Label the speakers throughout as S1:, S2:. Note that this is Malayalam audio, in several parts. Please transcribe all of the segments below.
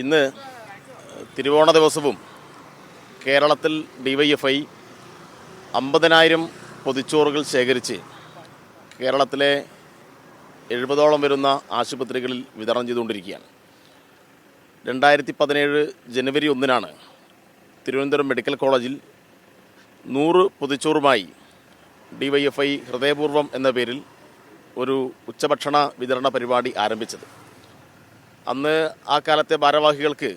S1: ഇന്ന് തിരുവോണ ദിവസവും കേരളത്തിൽ ഡിവൈഎഫ്ഐ 50,000 പൊതിച്ചോറുകൾ ശേഖരിച്ച് കേരളത്തിലെ 70ഓളം വരുന്ന ആശുപത്രികളിൽ വിതരണം ചെയ്തുകൊണ്ടിരിക്കുകയാണ്. 2017 ജനുവരി 1-നാണ് തിരുവനന്തപുരം മെഡിക്കൽ കോളേജിൽ 100 പൊതിച്ചോറുമായി ഡിവൈഎഫ്ഐ ഹൃദയപൂർവ്വം എന്ന പേരിൽ ഒരു ഉച്ചഭക്ഷണ വിതരണ പരിപാടി ആരംഭിച്ചത്. അന്ന് ആ കാലത്തെ ഭാരവാഹികൾക്ക്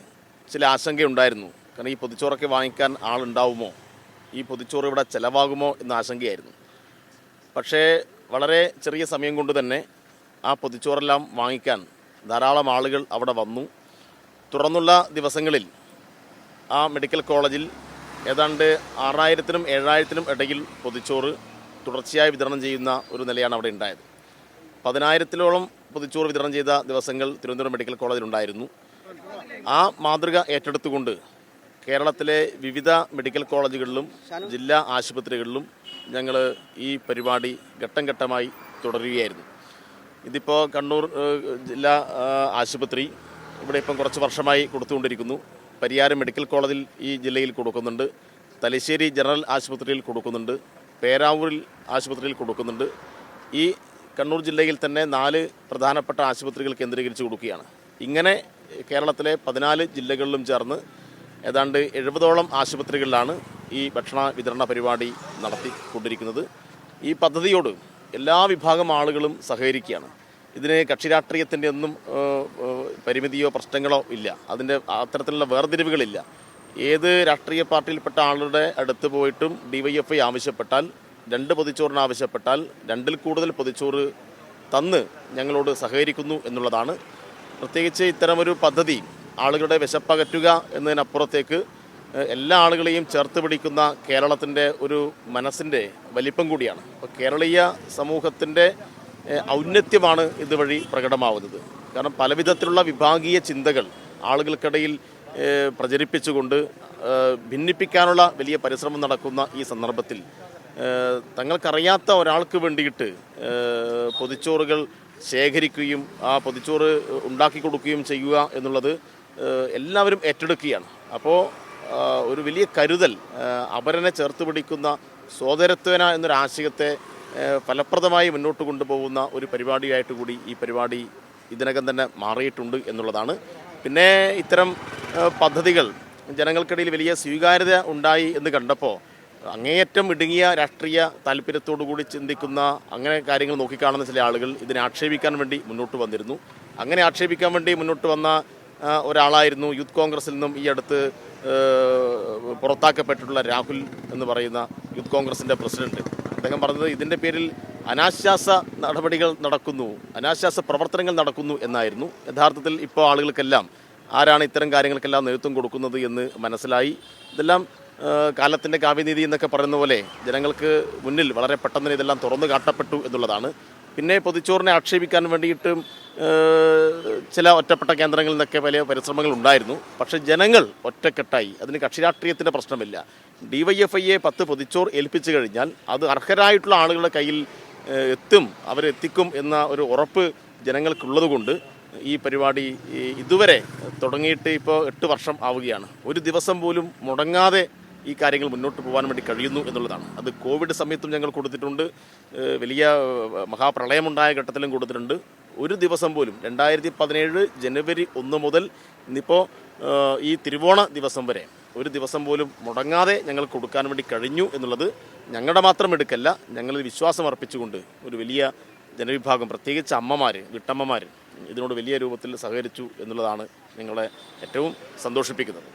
S1: ചില ആശങ്കയുണ്ടായിരുന്നു. കാരണം ഈ പൊതിച്ചോറൊക്കെ വാങ്ങിക്കാൻ ആളുണ്ടാവുമോ, ഈ പൊതിച്ചോറ് ഇവിടെ ചിലവാകുമോ എന്ന ആശങ്കയായിരുന്നു. പക്ഷേ വളരെ ചെറിയ സമയം കൊണ്ട് തന്നെ ആ പൊതിച്ചോറെല്ലാം വാങ്ങിക്കാൻ ധാരാളം ആളുകൾ അവിടെ വന്നു. തുറന്നുള്ള ദിവസങ്ങളിൽ ആ മെഡിക്കൽ കോളേജിൽ ഏതാണ്ട് 6,000-നും 7,000-നും ഇടയിൽ പൊതിച്ചോറ് തുടർച്ചയായി വിതരണം ചെയ്യുന്ന ഒരു നിലയാണ് അവിടെ ഉണ്ടായത്. 10,000-ഓളം പൊതിച്ചോറ് വിതരണം ചെയ്ത ദിവസങ്ങൾ തിരുവനന്തപുരം മെഡിക്കൽ കോളേജിലുണ്ടായിരുന്നു. ആ മാതൃക ഏറ്റെടുത്തുകൊണ്ട് കേരളത്തിലെ വിവിധ മെഡിക്കൽ കോളേജുകളിലും ജില്ലാ ആശുപത്രികളിലും ഞങ്ങൾ ഈ പരിപാടി ഘട്ടം ഘട്ടമായി തുടരുകയായിരുന്നു. ഇതിപ്പോൾ കണ്ണൂർ ജില്ലാ ആശുപത്രി ഇവിടെ ഇപ്പം കുറച്ച് വർഷമായി കൊടുത്തുകൊണ്ടിരിക്കുന്നു. പരിയാരം മെഡിക്കൽ കോളേജിൽ ഈ ജില്ലയിൽ കൊടുക്കുന്നുണ്ട്, തലശ്ശേരി ജനറൽ ആശുപത്രിയിൽ കൊടുക്കുന്നുണ്ട്, പേരാവൂരിൽ ആശുപത്രിയിൽ കൊടുക്കുന്നുണ്ട്. ഈ കണ്ണൂർ ജില്ലയിൽ തന്നെ 4 പ്രധാനപ്പെട്ട ആശുപത്രികൾ കേന്ദ്രീകരിച്ച് കൊടുക്കുകയാണ്. ഇങ്ങനെ കേരളത്തിലെ 14 ജില്ലകളിലും ചേർന്ന് ഏതാണ്ട് 70ഓളം ആശുപത്രികളിലാണ് ഈ ഭക്ഷണ വിതരണ പരിപാടി നടത്തിക്കൊണ്ടിരിക്കുന്നത്. ഈ പദ്ധതിയോട് എല്ലാ വിഭാഗം ആളുകളും സഹകരിക്കുകയാണ്. ഇതിന് കക്ഷി രാഷ്ട്രീയത്തിൻ്റെ ഒന്നും പരിമിതിയോ പ്രശ്നങ്ങളോ ഇല്ല. അതിൻ്റെ അത്തരത്തിലുള്ള വേർതിരിവുകളില്ല. ഏത് രാഷ്ട്രീയ പാർട്ടിയിൽപ്പെട്ട ആളുടെ അടുത്ത് പോയിട്ടും ഡിവൈഎഫ്ഐ ആവശ്യപ്പെട്ടാൽ, 2 പൊതിച്ചോറിന് ആവശ്യപ്പെട്ടാൽ 2-ൽ കൂടുതൽ പൊതിച്ചോറ് തന്ന് ഞങ്ങളോട് സഹകരിക്കുന്നു എന്നുള്ളതാണ്. പ്രത്യേകിച്ച് ഇത്തരമൊരു പദ്ധതി ആളുകളുടെ വിശപ്പകറ്റുക എന്നതിനപ്പുറത്തേക്ക് എല്ലാ ആളുകളെയും ചേർത്ത് പിടിക്കുന്ന കേരളത്തിൻ്റെ ഒരു മനസ്സിൻ്റെ വലിപ്പം കൂടിയാണ്. അപ്പോൾ കേരളീയ സമൂഹത്തിൻ്റെ ഔന്നത്യമാണ് ഇതുവഴി പ്രകടമാവുന്നത്. കാരണം പലവിധത്തിലുള്ള വിഭാഗീയ ചിന്തകൾ ആളുകൾക്കിടയിൽ പ്രചരിപ്പിച്ചുകൊണ്ട് ഭിന്നിപ്പിക്കാനുള്ള വലിയ പരിശ്രമം നടക്കുന്ന ഈ സന്ദർഭത്തിൽ തങ്ങൾക്കറിയാത്ത ഒരാൾക്ക് വേണ്ടിയിട്ട് പൊതിച്ചോറുകൾ ശേഖരിക്കുകയും ആ പൊതിച്ചോറ് ഉണ്ടാക്കി കൊടുക്കുകയും ചെയ്യുക എന്നുള്ളത് എല്ലാവരും ഏറ്റെടുക്കുകയാണ്. അപ്പോൾ ഒരു വലിയ കരുതൽ, അപരനെ ചേർത്ത് പിടിക്കുന്ന സോദരത്വേന എന്നൊരാശയത്തെ ഫലപ്രദമായി മുന്നോട്ട് കൊണ്ടുപോകുന്ന ഒരു പരിപാടിയായിട്ട് കൂടി ഈ പരിപാടി ഇതിനകം തന്നെ മാറിയിട്ടുണ്ട് എന്നുള്ളതാണ്. പിന്നെ ഇത്തരം പദ്ധതികൾ ജനങ്ങൾക്കിടയിൽ വലിയ സ്വീകാര്യത ഉണ്ടായി എന്ന് കണ്ടപ്പോൾ അങ്ങേയറ്റം ഇടുങ്ങിയ രാഷ്ട്രീയ താല്പര്യത്തോടു കൂടി ചിന്തിക്കുന്ന, അങ്ങനെ കാര്യങ്ങൾ നോക്കിക്കാണുന്ന ചില ആളുകൾ ഇതിനെ ആക്ഷേപിക്കാൻ വേണ്ടി മുന്നോട്ട് വന്നിരുന്നു. അങ്ങനെ ആക്ഷേപിക്കാൻ വേണ്ടി മുന്നോട്ട് വന്ന ഒരാളായിരുന്നു യൂത്ത് കോൺഗ്രസിൽ നിന്നും ഈ അടുത്ത് പുറത്താക്കപ്പെട്ടിട്ടുള്ള രാഹുൽ എന്ന് പറയുന്ന യൂത്ത് കോൺഗ്രസിൻ്റെ പ്രസിഡന്റ്. അദ്ദേഹം പറഞ്ഞത് ഇതിൻ്റെ പേരിൽ അനാശാസ നടപടികൾ നടക്കുന്നു, അനാശാസ പ്രവർത്തനങ്ങൾ നടക്കുന്നു എന്നായിരുന്നു. യഥാർത്ഥത്തിൽ ഇപ്പോൾ ആളുകൾക്കെല്ലാം ആരാണ് ഇത്തരം കാര്യങ്ങൾക്കെല്ലാം നേതൃത്വം കൊടുക്കുന്നത് എന്ന് മനസ്സിലായി. ഇതെല്ലാം കാലത്തിൻ്റെ കാവ്യനീതി എന്നൊക്കെ പറയുന്ന പോലെ ജനങ്ങൾക്ക് മുന്നിൽ വളരെ പെട്ടെന്ന് ഇതെല്ലാം തുറന്നു കാട്ടപ്പെട്ടു എന്നുള്ളതാണ്. പിന്നെ പൊതിച്ചോറിനെ ആക്ഷേപിക്കാൻ വേണ്ടിയിട്ടും ചില ഒറ്റപ്പെട്ട കേന്ദ്രങ്ങളിൽ നിന്നൊക്കെ വലിയ പരിശ്രമങ്ങൾ ഉണ്ടായിരുന്നു. പക്ഷേ ജനങ്ങൾ ഒറ്റക്കെട്ടായി. അതിന് കക്ഷി രാഷ്ട്രീയത്തിൻ്റെ പ്രശ്നമില്ല. ഡിവൈഎഫ്ഐയെ 10 പൊതിച്ചോർ ഏൽപ്പിച്ചു കഴിഞ്ഞാൽ അത് അർഹരായിട്ടുള്ള ആളുകളുടെ കയ്യിൽ അവരെത്തിക്കും എന്ന ഒരു ഉറപ്പ് ജനങ്ങൾക്കുള്ളതുകൊണ്ട് ഈ പരിപാടി ഇതുവരെ തുടങ്ങിയിട്ട് ഇപ്പോൾ 8 വർഷം ആവുകയാണ്. ഒരു ദിവസം പോലും മുടങ്ങാതെ ഈ കാര്യങ്ങൾ മുന്നോട്ട് പോകാൻ വേണ്ടി കഴിയുന്നു എന്നുള്ളതാണ്. അത് കോവിഡ് സമയത്തും ഞങ്ങൾ കൊടുത്തിട്ടുണ്ട്, വലിയ മഹാപ്രളയമുണ്ടായ ഘട്ടത്തിലും കൊടുത്തിട്ടുണ്ട്. ഒരു ദിവസം പോലും 2017 ജനുവരി 1 മുതൽ ഇന്നിപ്പോൾ ഈ തിരുവോണ ദിവസം വരെ ഒരു ദിവസം പോലും മുടങ്ങാതെ ഞങ്ങൾ കൊടുക്കാൻ വേണ്ടി കഴിഞ്ഞു എന്നുള്ളത് ഞങ്ങളുടെ മാത്രം എടുക്കല്ല, ഞങ്ങൾ വിശ്വാസം അർപ്പിച്ചുകൊണ്ട് ഒരു വലിയ ജനവിഭാഗം, പ്രത്യേകിച്ച് അമ്മമാർ, വീട്ടമ്മമാർ ഇതിനോട് വലിയ രൂപത്തിൽ സഹകരിച്ചു എന്നുള്ളതാണ് ഞങ്ങളെ ഏറ്റവും സന്തോഷിപ്പിക്കുന്നത്.